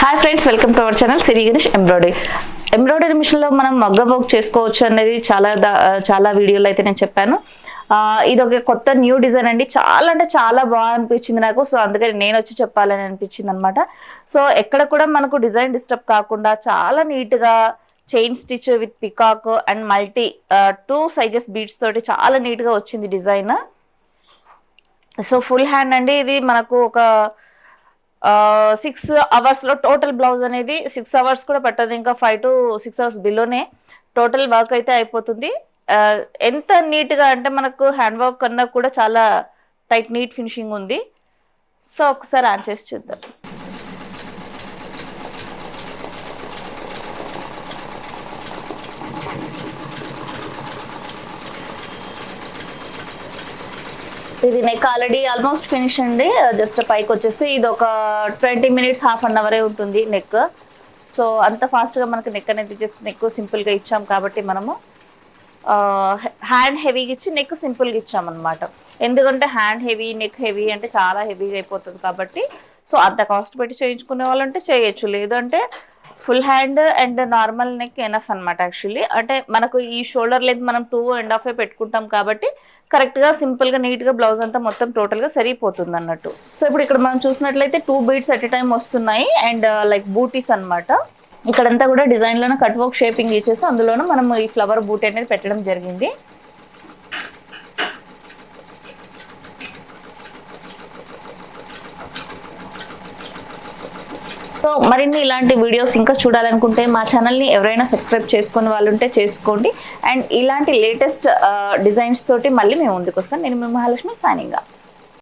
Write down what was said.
Hi friends, welcome to our channel Siri Girish embroidery machine లో మనం మగ్గం వర్క్ చేసుకోవచ్చు అనేది చాలా వీడియోలో అయితే నేను చెప్పాను. ఇది ఒక కొత్త న్యూ డిజైన్ అండి. చాలా అంటే చాలా బాగా అనిపించింది నాకు. సో అందుకని నేను వచ్చి చెప్పాలని అనిపించింది అనమాట. సో ఎక్కడ కూడా మనకు డిజైన్ డిస్టర్బ్ కాకుండా చాలా నీట్ గా chain stitch with peacock and multi 2 sizes beads తోటి చాలా నీట్ గా వచ్చింది డిజైన్. సో ఫుల్ హ్యాండ్ అండి. ఇది మనకు ఒక 6 hours లో టోటల్ బ్లౌజ్ అనేది 6 hours కూడా పట్టదు, ఇంకా 5 to 6 hours బిలోనే టోటల్ వర్క్ అయితే అయిపోతుంది. ఎంత నీట్ గా అంటే మనకు హ్యాండ్ వర్క్ కన్నా కూడా చాలా టైట్ నీట్ ఫినిషింగ్ ఉంది. సో ఒకసారి ఆన్ చేసి చూద్దాం. ఇది నెక్ ఆల్రెడీ ఆల్మోస్ట్ ఫినిష్ అండి. జస్ట్ పైకి వచ్చేసి ఇది ఒక 20 minutes హాఫ్ అన్ అవరే ఉంటుంది నెక్. సో అంత ఫాస్ట్గా మనకి నెక్ అనేది జస్ట్ నెక్ సింపుల్గా ఇచ్చాం కాబట్టి మనము హ్యాండ్ హెవీగా ఇచ్చి నెక్ సింపుల్గా ఇచ్చామన్నమాట. ఎందుకంటే హ్యాండ్ హెవీ నెక్ హెవీ అంటే చాలా హెవీగా అయిపోతుంది కాబట్టి సో అంత కాస్ట్ పెట్టి చేయించుకునే వాళ్ళంటే చేయొచ్చు, లేదంటే full hand and normal neck enough అనమాట. యాక్చువల్లీ అంటే మనకు ఈ షోల్డర్ లెంత్ మనం 2.5 పెట్టుకుంటాం కాబట్టి కరెక్ట్గా సింపుల్గా నీట్గా బ్లౌజ్ అంతా మొత్తం టోటల్గా సరిపోతుంది అన్నట్టు. సో ఇప్పుడు ఇక్కడ మనం చూసినట్లయితే 2 beads ఎట్ ఎ టైం వస్తున్నాయి అండ్ లైక్ బూటీస్ అనమాట. ఇక్కడంతా కూడా డిజైన్లోనే కట్ వర్క్ షేపింగ్ ఇచ్చేసి అందులోనే మనం ఈ ఫ్లవర్ బూటీ అనేది పెట్టడం జరిగింది. సో మరిన్ని ఇలాంటి వీడియోస్ ఇంకా చూడాలనుకుంటే మా ఛానల్ని ఎవరైనా సబ్స్క్రైబ్ చేసుకునే వాళ్ళు ఉంటే చేసుకోండి. అండ్ ఇలాంటి లేటెస్ట్ డిజైన్స్ తోటి మళ్ళీ మేము ముందుకు వస్తాం. నేను మీ మహాలక్ష్మి సైనింగ్ ఆఫ్.